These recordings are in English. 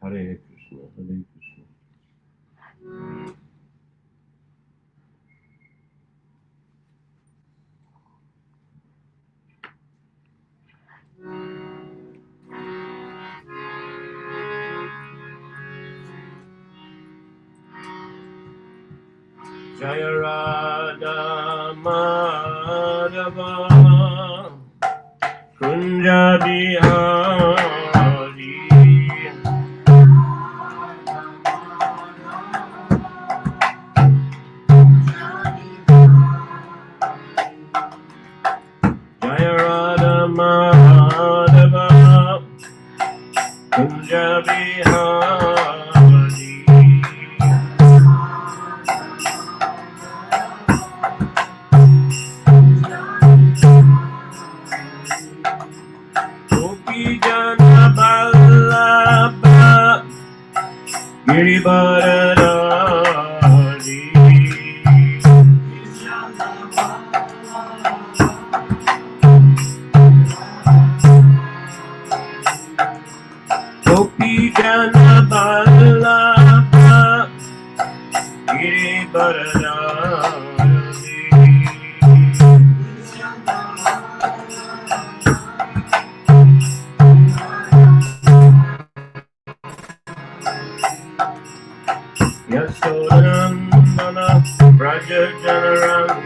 Hare Krishna, Hare Krishna. Jaya Radha Madhava Kunja Bihari Jaya Radha Madhava Kunja Bihari Giribaradari Gopi Jana Vallabha Giribaradari Yasodhanandana Braja Janarangana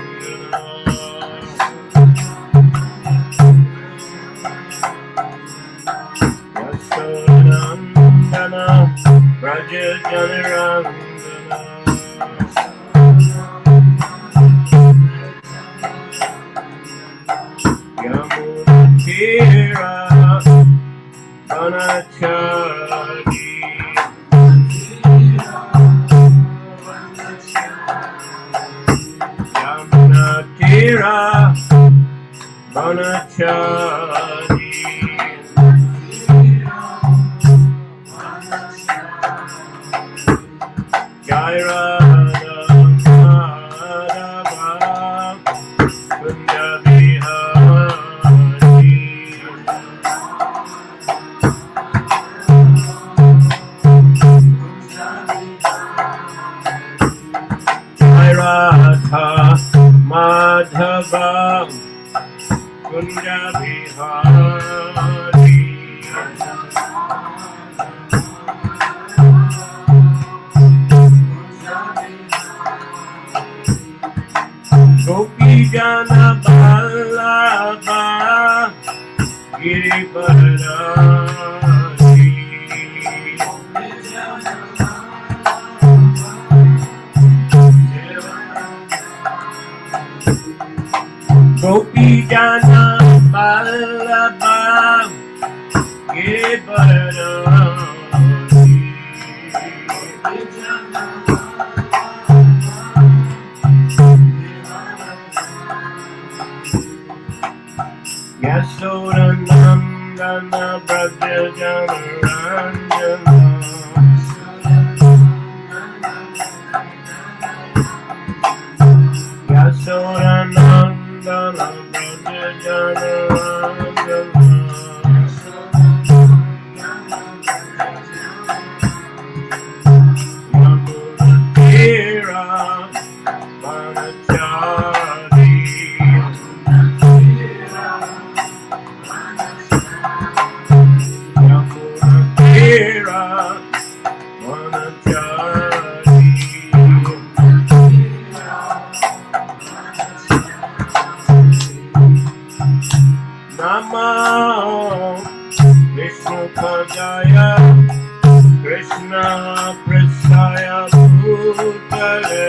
Yasodhanandana Braja Janarangana Yamunatira Vanachari Yamunatira Vanachari Jai Radha Madhava Kunja Bihari Jai Radha Madhava Kunja Bihari Gopi Jana Vallabha Giribaradari Gopi Jana Vallabha Giribaradari Yasodhanandana Braja Janarangana Yasodhanandana Braja Janarangana Yamunatira Vanachari Yamunatira Vanachari Namo Vishnu Padaya Krishna Prasaya Bhutale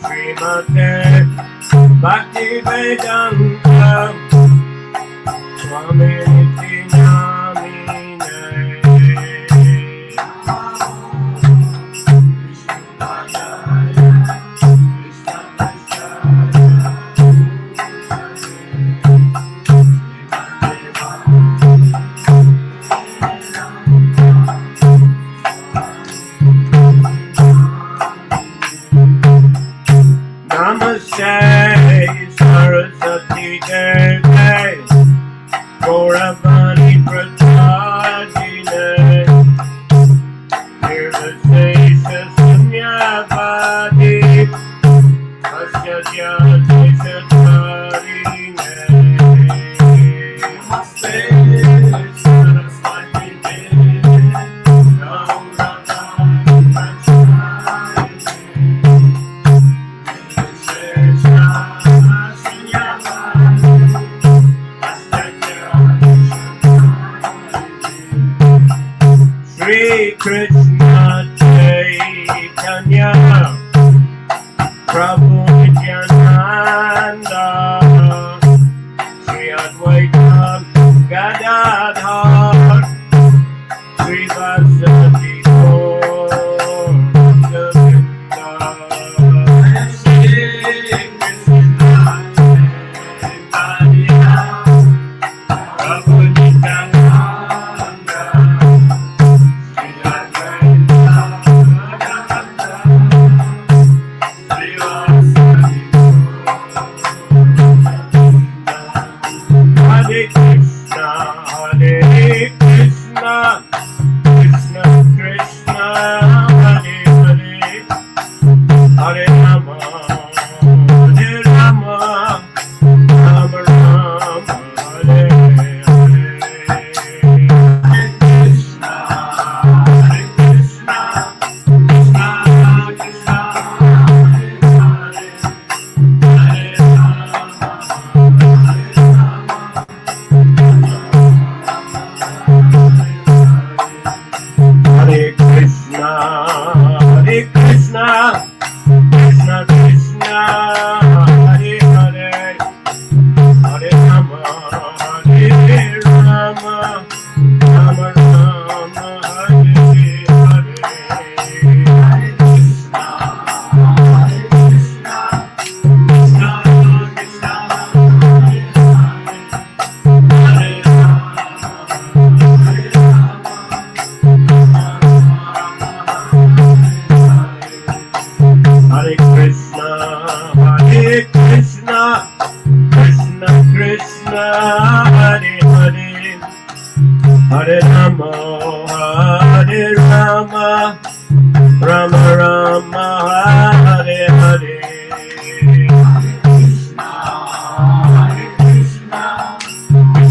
Srimate Bhakti Vedanta Swami Niti Namine Namaste Saraswati Deve Gauravani Krishna Chaitanya Prabhu Nityananda Shri Advaita Gadadhar Shri Vasati Gaur Govinda Shri Krishna Chaitanya Prabhu Nityananda Hare Krishna, Krishna Krishna, Hare Hare, Hare Rama, Rama Rama, Hare Hare. Hare Krishna, Krishna Krishna, Hare Hare Krishna, Krishna Krishna, Hare Hare, Hare Rama, Rama Rama, Hare Hare.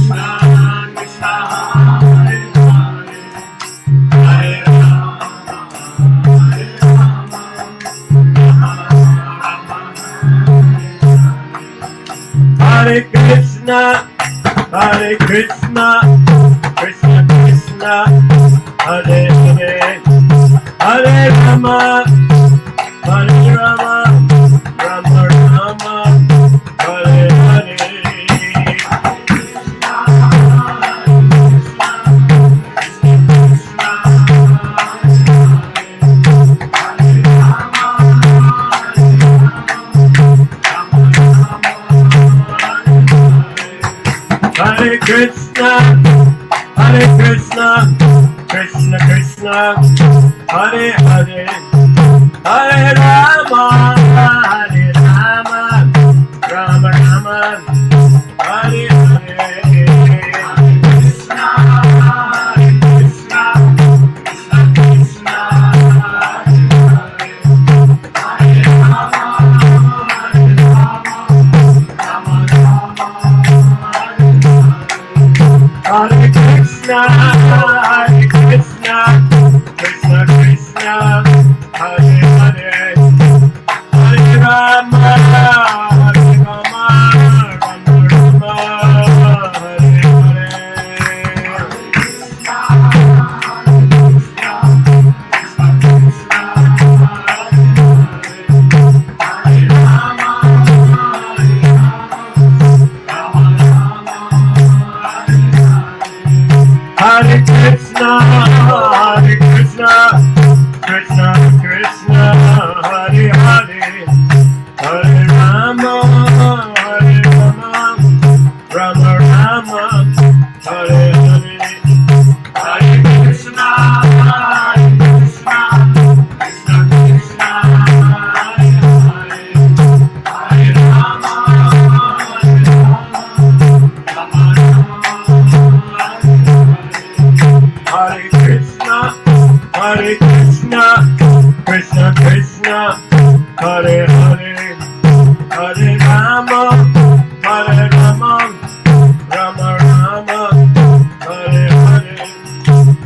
Hare Krishna, Krishna Krishna, Hare Hare Krishna, Krishna Krishna, Hare Hare, Hare Rama, Rama Rama, Hare Hare. Hare Krishna, Krishna Krishna, Hare Hare, Hare Rama, Hare Krishna, Krishna Krishna, Hare Hare, Hare Rama, Rama Rama, Hare Hare. Hare Krishna, Krishna Krishna, Hare Hare, Hare Rama, Rama Rama, Hare Hare. Hare Krishna, Krishna Krishna, Hare Hare, Hare Rama, Rama Rama, Hare Hare. Hare Krishna, Krishna Krishna, Hare Hare, Hare Rama, Rama Rama, Hare Hare. Hare Krishna, Krishna Krishna, Hare Hare, Hare Rama, Hare Krishna, Krishna Krishna, Hare Hare, Hare Rama, Hare Rama, Rama Rama, Hare Hare.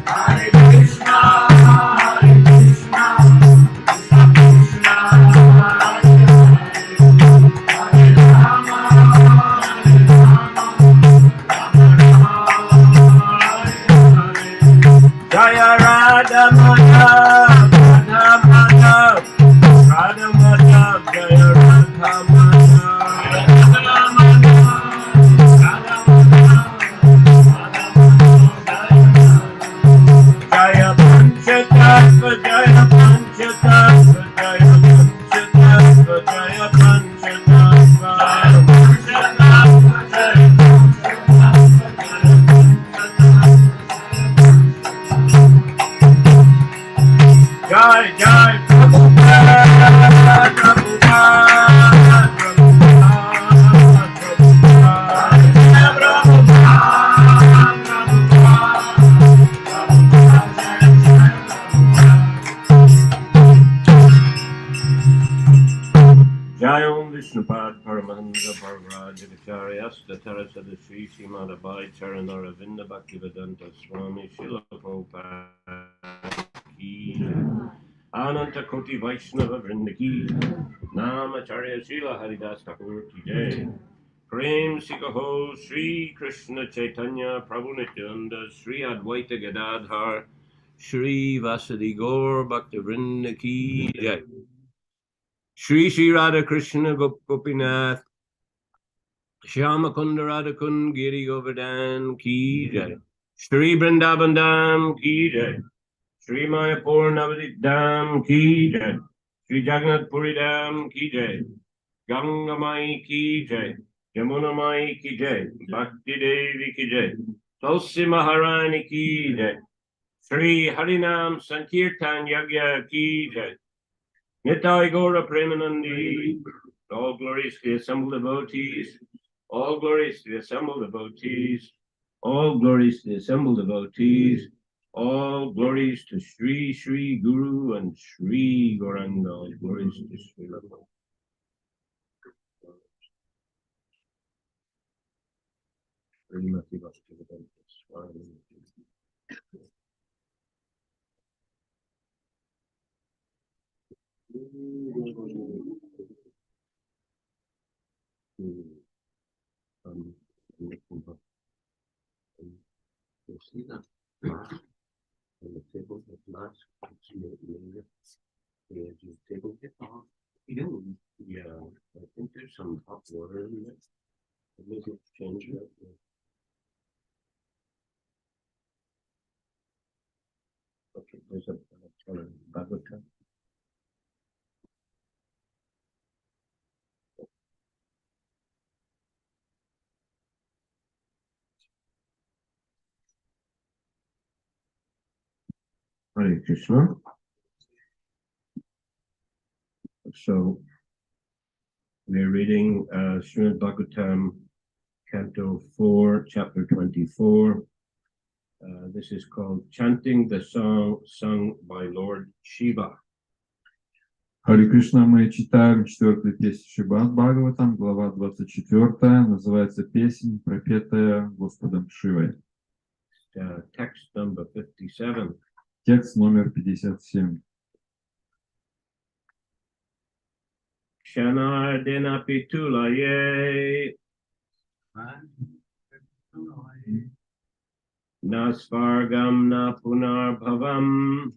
Hare Krishna, Hare Krishna, Krishna Krishna, Hare Hare. Hare Rama, Hare Rama, Rama Rama, Hare Hare. Jaya Radha Madhav, Radha Madhav, Radha Madhav, Jaya Radha Madhav, Radha Madhav, Radha Madhav, Jaya Panchatattva, Jaya Panchatattva, Jaya Panchatattva, Jaya Panchatattva, Jaya Panchatattva, Jaya Jai Jai Prabhupada, Prabhupada, Jai Om Vishnupad Paramahansa Parvraj Acharya Statara Sadashri Srimad Abhay Charanara Vinda Bhaktivedanta Swami Srila Prabhupada Ki Ananta Koti Vaishnava Vrinda Ki Namacharya Srila Haridas Thakur Ki Jai Prem Sikaho Sri Krishna Chaitanya Prabhu Nityananda Sri Advaita Gadadhar Sri Vasadi Gaur Bhakta Vrinda Ki Jai Shri Shri Radha Krishna Gopinath Shyama Kunda Radha Kund Giri Govardhan Ki Jai Shri Vrindavan Dham Ki Jai Shri Mayapur Navadip Dham Ki Jai Shri Jagannath Puri Dham Ki Jai Ganga Mai Ki Jai Yamuna Mai Ki Jai Bhakti Devi Ki Jai Tulsi Maharani Ki Jai Shri Harinam Sankirtan Yagya Ki Jai Nitai Gaura Premanandi, all glories to the assembled devotees, all glories to the assembled devotees, all glories to the assembled devotees, all glories to Sri Sri Guru and Sri Gauranga, all glories to Sri Lama. You see that on the table at last, the table get off. Yeah, I think there's some hot water in there. Maybe change it. Okay, there's a Bhagavatam. Hare Krishna. So we're reading Shrimad Bhagavatam, Canto 4, Chapter 24. This is called Chanting the Song Sung by Lord Shiva. Харе Кришна, мы читаем 4-ю песню Шримад Бхагаватам, глава 24, называется «Песнь, пропетая Господом Шивой». Text number 57. Текст номер 57. Shanardena Pitulaye Nasvargam na Punarbhavam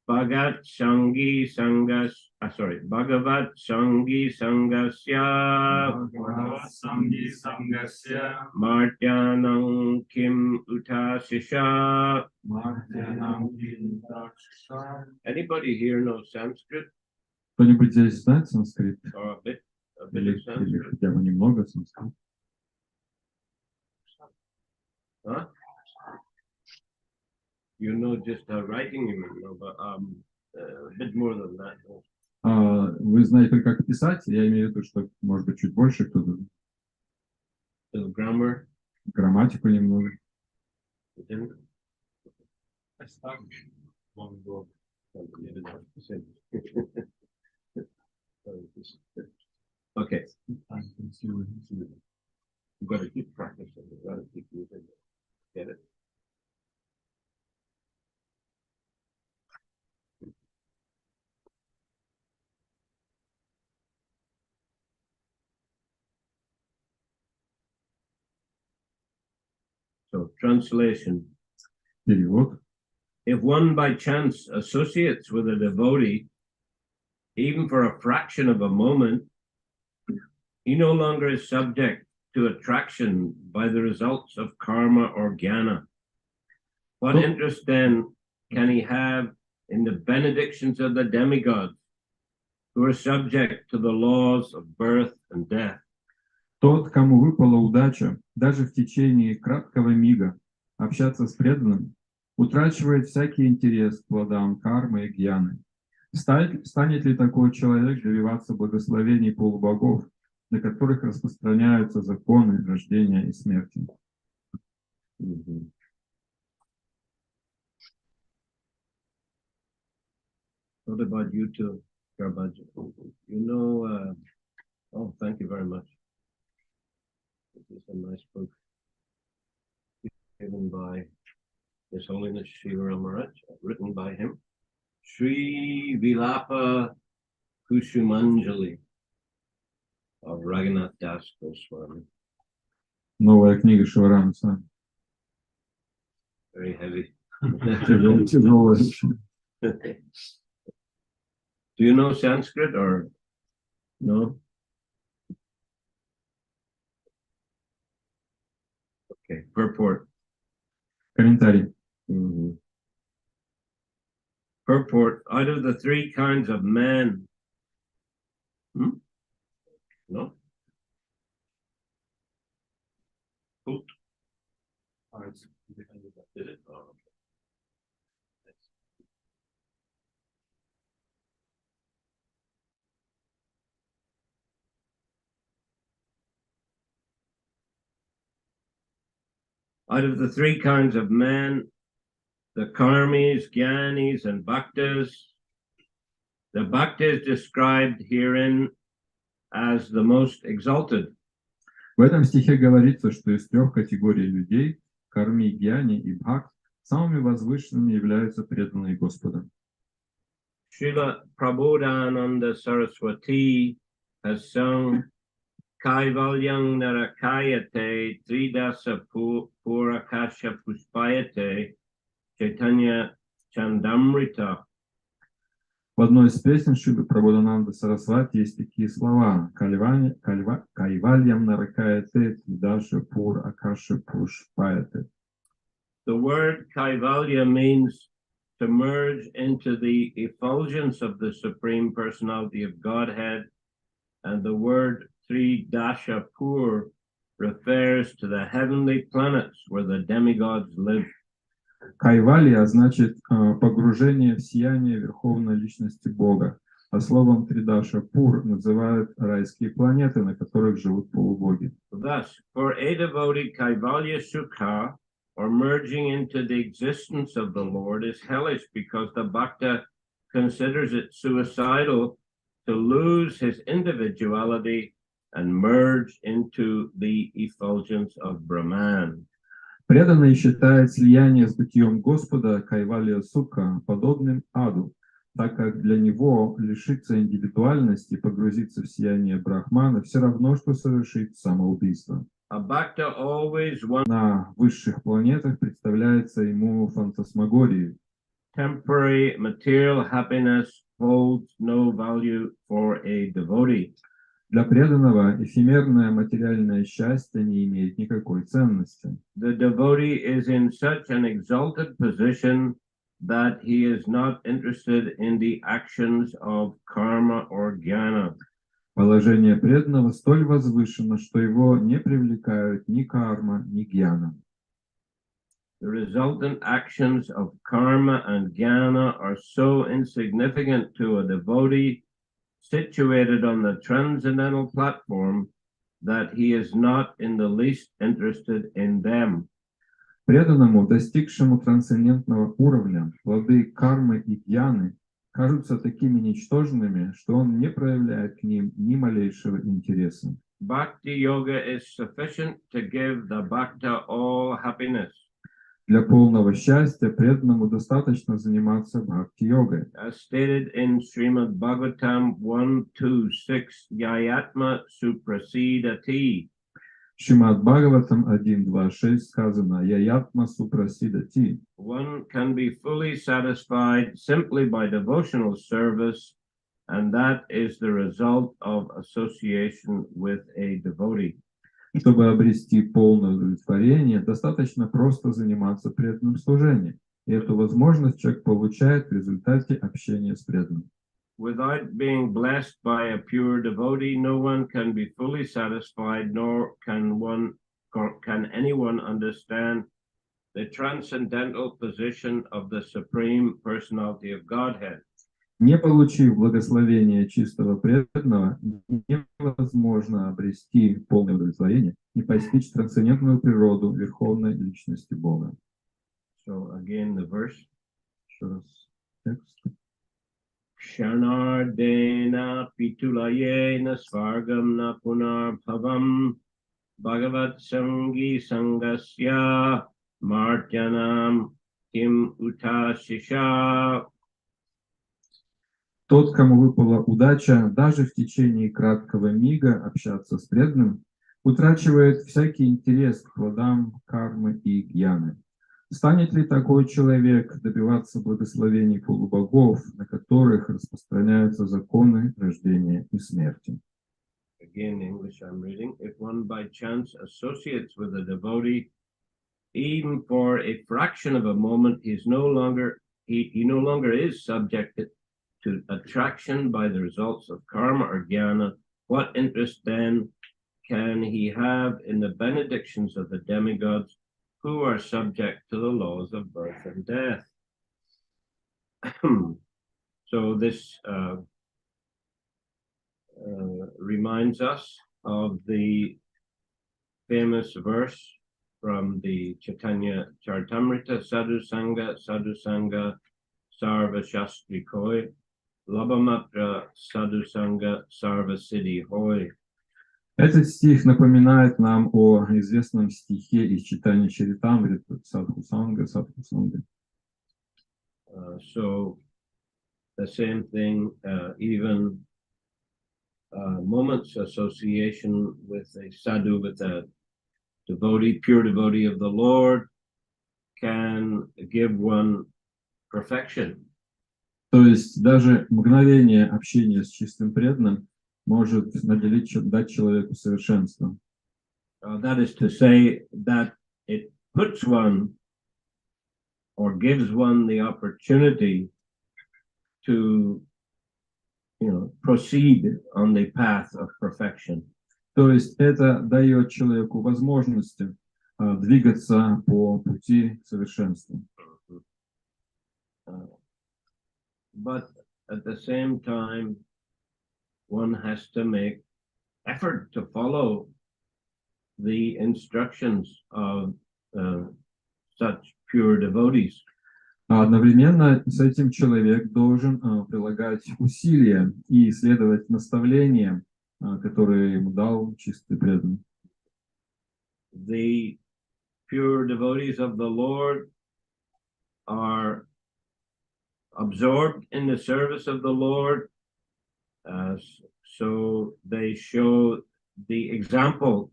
Bhagat Sangi Sangas Bhagavat Sangi Sangasya Martyanam Kim Utasisha. Anybody here know Sanskrit? Кто-нибудь здесь знает санскрит? Or a bit Или of Sanskrit? хотя бы немного санскрита? Huh? You know just writing, you know, but a bit more than that. Вы знаете, как писать? Я имею в виду, что, может быть, чуть больше кто-то. Grammar. Грамматику немного. You've got to keep practicing. You've got to keep using it. Get it? So, translation. Перевод. If one by chance associates with a devotee, even for a fraction of a moment, he no longer is subject to attraction by the results of karma or jnana. What interest then can he have in the benedictions of the demigods, who are subject to the laws of birth and death? Тот, кому выпала удача, даже в течение краткого мига общаться с преданным, утрачивает всякий интерес к плодам кармы и гьяны. Станет ли такой человек добиваться благословений полубогов, на которых распространяются законы рождения и смерти? What about you two, Garbage? You know, oh, thank you very much. This is a nice book given by His Holiness Shiva Maharaj, written by him. Sri Vilapa Kushumanjali of Raghunath Das Goswami. Новая книга Шиварама Сами. Very heavy. Тяжелая. Do you know Sanskrit or no? Okay, purport. Комментарий. Purport, out of the three kinds of men. No? Put. Did it? Oh, okay. Out of the three kinds of men, the karmis, jnanis, and bhaktas, the bhakta is described herein as the most exalted. В этом стихе говорится, что из трех категорий людей, карми, гьяни и бхакт, самыми возвышенными являются преданные Господа. Srila Prabodhananda Saraswati has sung Kaivalyam Narakayate Tridasa Purakasha Puspayate Chaitanya Chandamrita. В одной из песен Шрилы Прабодхананды Сарасвати есть такие слова: Кайвальям наракаяте Тридаша Пур Акаша Пушпаяте. The word Kaivalya means to merge into the effulgence of the Supreme Personality of Godhead, and the word Tridasha Pur refers to the heavenly planets where the demigods live. Кайвалья значит погружение в сияние Верховной Личности Бога, а словом Тридаша Пур называют райские планеты, на которых живут полубоги. Thus, for a devotee, Kaivalya Sukha, or merging into the existence of the Lord, is hellish because the bhakta considers it suicidal to lose his individuality and merge into the effulgence of Brahman. Преданный считает слияние с бытием Господа Кайвалья Сукха подобным аду, так как для него лишиться индивидуальности и погрузиться в сияние Брахмана все равно, что совершить самоубийство. На высших планетах представляется ему фантасмагорией. Temporary material happiness holds no value for a devotee. Для преданного эфемерное материальное счастье не имеет никакой ценности. The devotee is in such an exalted position that he is not interested in the actions of karma or jnana. Положение преданного столь возвышено, что его не привлекают ни карма, ни гьяна. The resultant actions of karma and jnana are so insignificant to a devotee situated on the transcendental platform that he is not in the least interested in them. Преданному, достигшему трансцендентного уровня, плоды кармы и гьяны кажутся такими ничтожными, что он не проявляет к ним ни малейшего интереса. Bhakti yoga is sufficient to give the bhakta all happiness. Для полного счастья преданному достаточно заниматься бхакти-йогой. As stated in Шримад Bhagavatam 1.2.6, Yayatma Suprasidati. Шримад Бхагаватам 1.2.6 сказано «Яятма супрасидати». One can be fully satisfied simply by devotional service, and that is the result of association with a devotee. Чтобы обрести полное удовлетворение, достаточно просто заниматься преданным служением. И эту возможность человек получает в результате общения с преданным. Without being blessed by a pure devotee, no one can be fully satisfied, nor can anyone understand the transcendental position of the Supreme Personality of Godhead. Не получив благословения чистого преданного, невозможно обрести полное удовлетворение и постичь трансцендентную природу Верховной Личности Бога. So again, the verse. Еще раз текст. Kshanardena pitulayena svargam na punarbhavam bhagavat sangi sangasya martyanam kim utashisha. Тот, кому выпала удача, даже в течение краткого мига общаться с преданным, утрачивает всякий интерес к плодам кармы и гьяны. Станет ли такой человек добиваться благословений полубогов, на которых распространяются законы рождения и смерти? Again, in English I'm reading. If one by chance associates with a devotee, even for a fraction of a moment, he no longer is subjected to attraction by the results of karma or jnana. What interest then can he have in the benedictions of the demigods who are subject to the laws of birth and death? So this reminds us of the famous verse from the Chaitanya Charitamrita, Sadhu Sangha, Sarva Shastri Koi, Labhamatra Sadhu Sangha, Sarva Siddhi Hoy. Этот стих напоминает нам о известном стихе из читания Чаритамриты Садху Санга, Садху Санга. So the same thing, even moments association with a sadhu, with a devotee, pure devotee of the Lord, can give one perfection. То есть даже мгновение общения с чистым преданным может дать человеку совершенство. That is to say that it puts one or gives one the opportunity to, proceed on the path of perfection. То есть это дает человеку возможность двигаться по пути к совершенству. But at the same time, one has to make effort to follow the instructions of such pure devotees. А одновременно с этим человек должен прилагать усилия и следовать наставлениям, которые ему дал чистый преданный. The pure devotees of the Lord are absorbed in the service of the Lord, so they show the example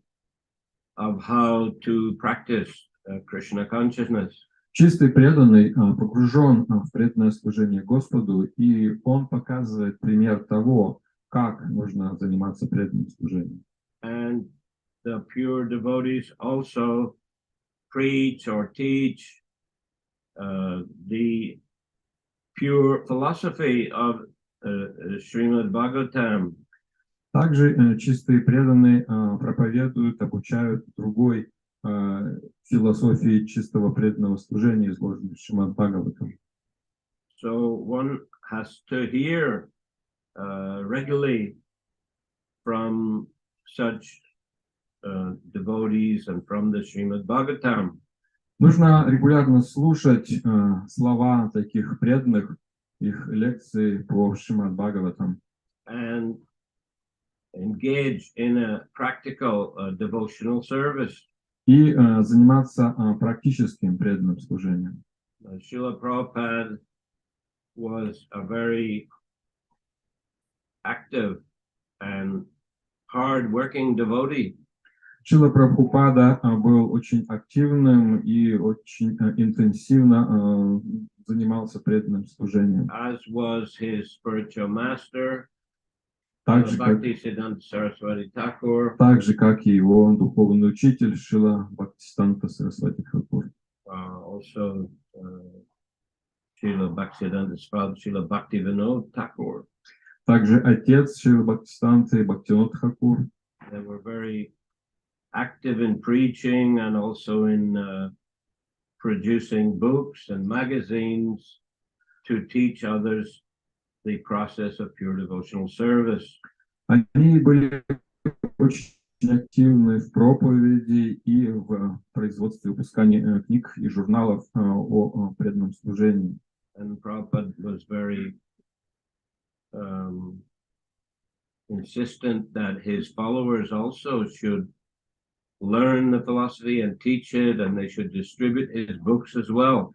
of how to practice Krishna consciousness. Чистый преданный погружен в преданное служение Господу, и он показывает пример того, как нужно заниматься преданным служением. And the pure devotees also preach or teach the pure philosophy of Шримад Бхагаватам. Также чистые преданные проповедуют, обучают другой философии чистого преданного служения, изложенной в Шримад Бхагаватам. So one has to hear regularly from such devotees and from the Шримад Bhagavatam. Нужно регулярно слушать слова таких преданных, их лекции по Шримад Бхагаватам. And engage in a practical devotional service. И заниматься практическим преданным служением. Srila Prabhupada was a very active and hard-working devotee. Шрила Прабхупада был очень активным и очень интенсивно занимался преданным служением. As was his spiritual master, Так же, Bhaktisiddhanta Saraswati Thakur. Так же, как и его духовный учитель Шрила Бхактисиданта Сарасвати Тхакур. Also, Srila Bhaktisiddhanta's father, Srila Bhaktivinoda Thakur. Также отец Шрила Бхактисиданта и Бхактивинода Тхакур. They were very active in preaching and also in producing books and magazines to teach others the process of pure devotional service. Они были очень активны в проповеди и в производстве выпускания книг и журналов о преданном служении. And Prabhupada was very insistent that his followers also should learn the philosophy and teach it, and they should distribute his books as well.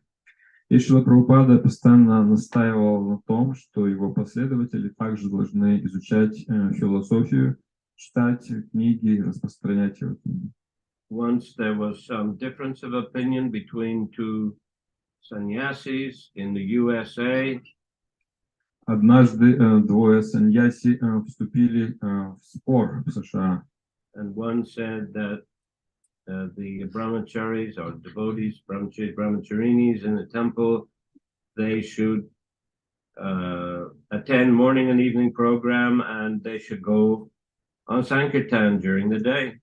И Шрила Прабхупада постоянно настаивал на том, что его последователи также должны изучать философию, читать книги и распространять его книги. Once there was some difference of opinion between two sannyasis in the USA. Однажды двое саньяси вступили в спор в США. And one said that the brahmacharis or devotees, brahmacharis, brahmacharinis in the temple, they should attend morning and evening program, and they should go on Sankirtan during the day.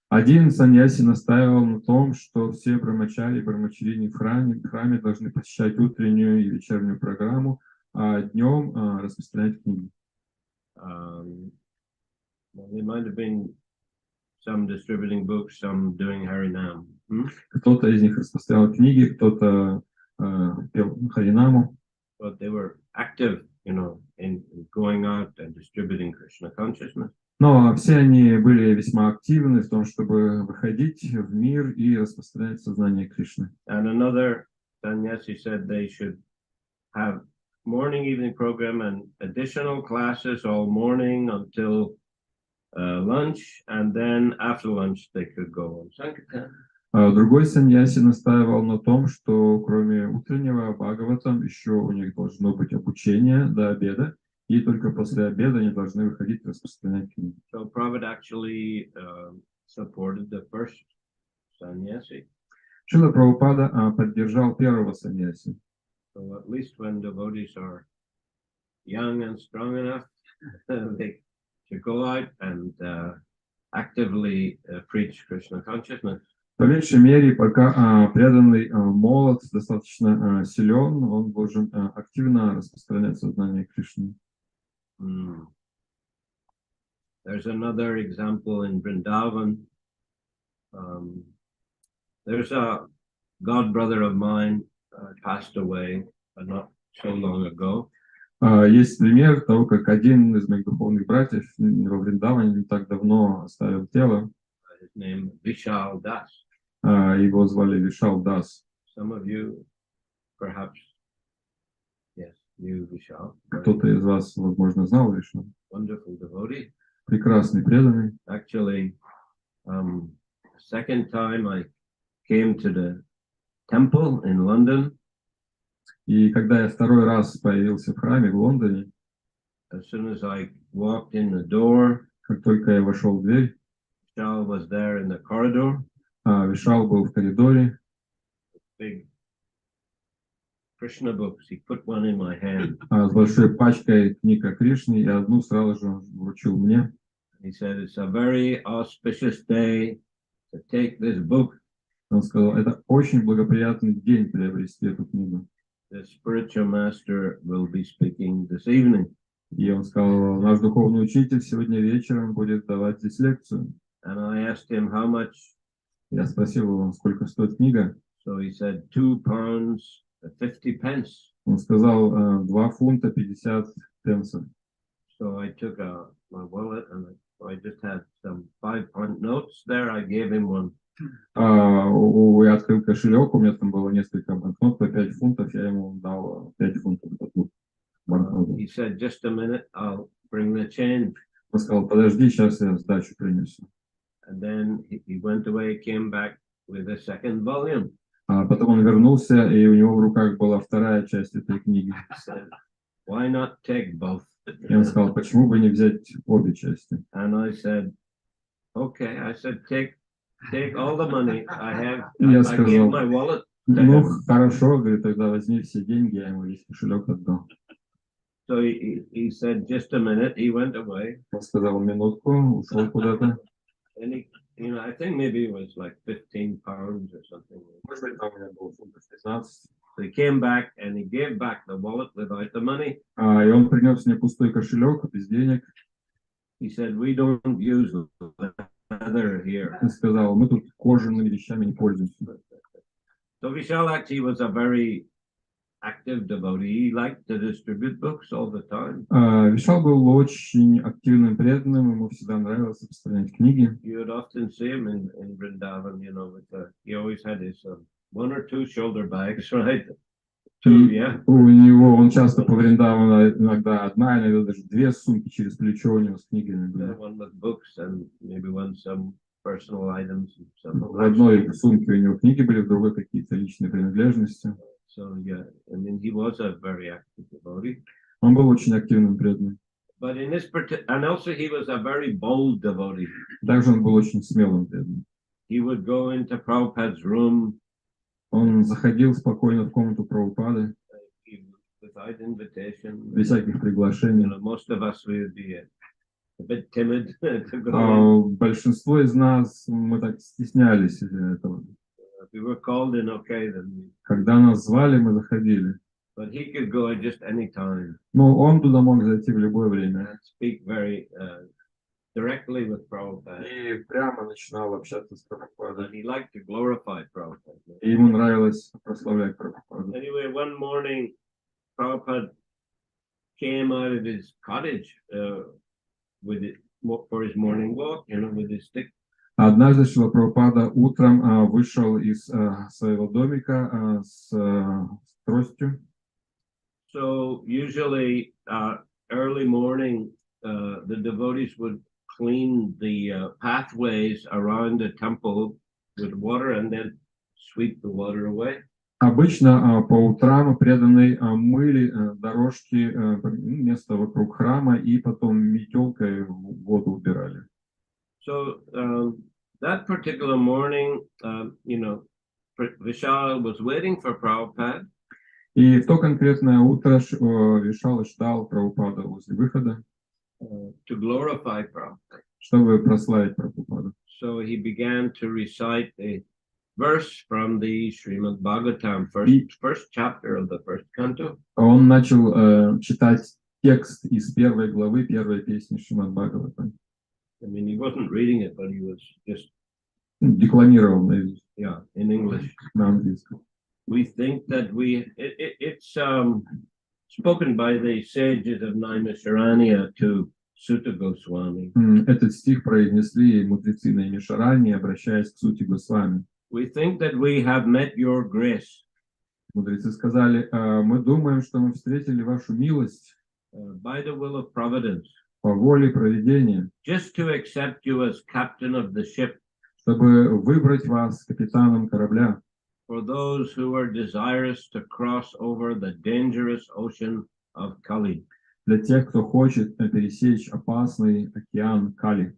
Один саньяси настаивал на том, что все брамачари и брамачарини в храме должны посещать утреннюю и вечернюю программу, а днем распространять книги. There might have been some distributing books, some doing Harinam. Кто-то из них распространял книги, кто-то пел Харинаму. But they were active, in going out and distributing Krishna consciousness. Но все они были весьма активны в том, чтобы выходить в мир и распространять сознание Кришны. And another sannyasi said they should have morning, evening program and additional classes all morning until lunch, and then after lunch they could go on Sankirtan. Другой саньяси настаивал на том, что кроме утреннего Бхагаватам еще у них должно быть обучение до обеда, и только после обеда они должны выходить и распространять книги. So Prabhupada actually supported the first sannyasi. Шрила Прабхупада поддержал первого саньяси. So at least when devotees are young and strong enough, they should go out and actively preach Krishna consciousness. По меньшей мере, пока преданный молод, достаточно силен, он должен активно распространять сознание Кришны. There's another example in Vrindavan. There's a god brother of mine passed away not so long ago. Есть пример того, как один из моих духовных братьев во Вриндаване не так давно оставил тело. His name Vishal Das. Его звали Вишал Дас. Some of you perhaps knew Vishal. Кто-то из вас, возможно, знал Вишал. Wonderful devotee. Прекрасный преданный. Actually, second time I came to the temple in London. И когда я второй раз появился в храме в Лондоне, as soon as I walked in the door, как только я вошел в дверь, Vishal was there in the corridor. Вишал был в коридоре. Big Krishna books. He put one in my hand. С большой пачкой книг о Кришне, и одну сразу же вручил мне. He said, it's a very auspicious day to take this book. Он сказал, это очень благоприятный день приобрести эту книгу. The spiritual master will be speaking this evening. И он сказал, наш духовный учитель сегодня вечером будет давать здесь лекцию. And I asked him how much. Я спросил его, сколько стоит книга. So he said £2 50. Он сказал, 2 фунта 50 пенсов. So I took my wallet and I So I just had some 5-point notes there. I gave him one. Я открыл кошелек, у меня там было несколько банкнот по 5 фунтов, я ему дал 5 фунтов такую банкноту. He said, just a minute, I'll bring the change. Он сказал, подожди, сейчас я сдачу принесу. And then he went away, came back with a second volume. А потом он вернулся, и у него в руках была вторая часть этой книги. He said, why not take both? И он сказал, почему бы не взять обе части? And I said, okay. I said, take all the money I have. Я I сказал, gave my wallet. ну хорошо, говорит, тогда возьми все деньги, я ему весь кошелек отдал. So he said, just a minute. He went away. Он сказал, минутку, ушел куда-то. And he, I think maybe it was like 15 pounds or something. Может быть, там у меня было фунтов 15. So he came back and he gave back the wallet without the money. И он принес мне пустой кошелек без денег. He said, we don't use leather here. Он сказал, мы тут кожаными вещами не пользуемся. So Vishal actually was a very active devotee. He liked to distribute books all the time. Вишал был очень активным преданным, ему всегда нравилось распространять книги. You would often see him in Vrindavan, he always had his 1 or 2 shoulder bags, right? 2, yeah. У него, он часто по Вриндавану, иногда одна, иногда даже 2 сумки через плечо у него с книгами были. One with books and maybe some personal items. В одной сумке у него книги были, в другой какие-то личные принадлежности. So yeah, I mean, he was a very active devotee. Он был очень активным преданным. But in this and also he was a very bold devotee. Также он был очень смелым преданным. He would go into Prabhupada's room. Он заходил спокойно в комнату Прабхупады. Without invitation. Без всяких приглашений. Most of us would be a bit timid to go in. Большинство из нас, мы так стеснялись этого. We were called in, okay, then. Когда нас звали, мы заходили. But he could go at just any time. Но он туда мог зайти в любое время. And speak very directly with Prabhupada. И прямо начинал общаться с Прабхупадой. And he liked to glorify Prabhupada. И ему нравилось прославлять Прабхупаду. Anyway, one morning, Prabhupada came out of his cottage for his morning walk, with his stick. Однажды Шрила Прабхупада утром вышел из своего домика с тростью. So usually early morning, the devotees would clean the pathways around the temple with water and then sweep the water away. Обычно по утрам преданные мыли дорожки, место вокруг храма и потом метелкой воду убирали. So that particular morning, Vishal was waiting for Prabhupada. И в то конкретное утро Вишал ждал Прабхупада возле выхода, to glorify Prabhupada. Чтобы прославить Прабхупаду. So he began to recite a verse from the Шримад Бхагаватам, first chapter of the first canto. Он начал читать текст из первой главы первой песни Шримад Бхагаватам. I mean, he wasn't reading it, but he was just декламировал наизусть. Yeah, in English. На английском. We think that it's spoken by the sages of Naimisharanya to Sutta Goswami. Этот стих произнесли мудрецы Наймишарани, обращаясь к Сути Госвами. We think that we have met your grace. Мудрецы сказали, мы думаем, что мы встретили вашу милость by the will of providence. По воле провидения. Just to accept you as captain of the ship. Чтобы выбрать вас капитаном корабля. For those who are desirous to cross over the dangerous ocean of Kali. Для тех, кто хочет пересечь опасный океан Кали.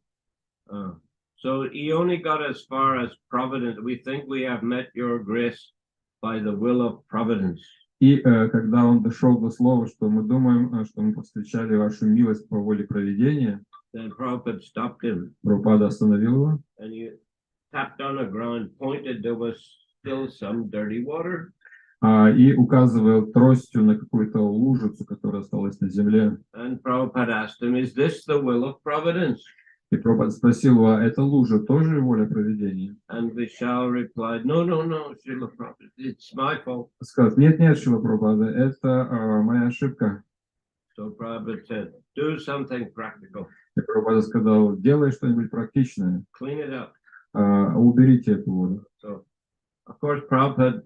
So he only got as far as providence. We think we have met your grace by the will of providence. И когда он дошел до слова, что мы думаем, что мы повстречали вашу милость по воле провидения, then Prabhupada stopped him. Прабхупада остановил его. And he tapped on the ground, pointed. There was still some dirty water. И указывал тростью на какую-то лужицу, которая осталась на земле. And Prabhupada asked him, "Is this the will of providence?" И Прабхупада спросил его, эта лужа тоже воля провидения? And Vishal replied, "No, Srila Prabhupada, it's my fault." Сказал, нет, Шрила Прабхупада, это моя ошибка. So Prabhupada said, do something practical. И Прабхупада сказал, делай что-нибудь практичное, Clean it up. уберите эту воду. So, of course, Prabhupada,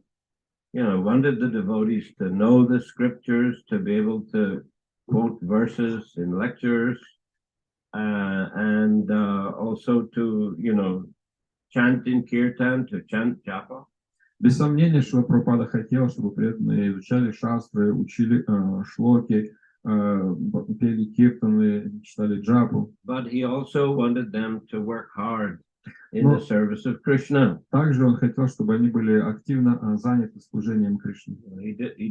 wanted the devotees to know the scriptures, to be able to quote verses in lectures, and also to, chant in kirtan, to chant japa. Без сомнения, что Прабхупада хотел, чтобы преданные изучали шастры, учили шлоки, пели киртаны, читали джапу. But he also wanted them to work hard in the service of Krishna. Также он хотел, чтобы они были активно заняты служением Кришне. He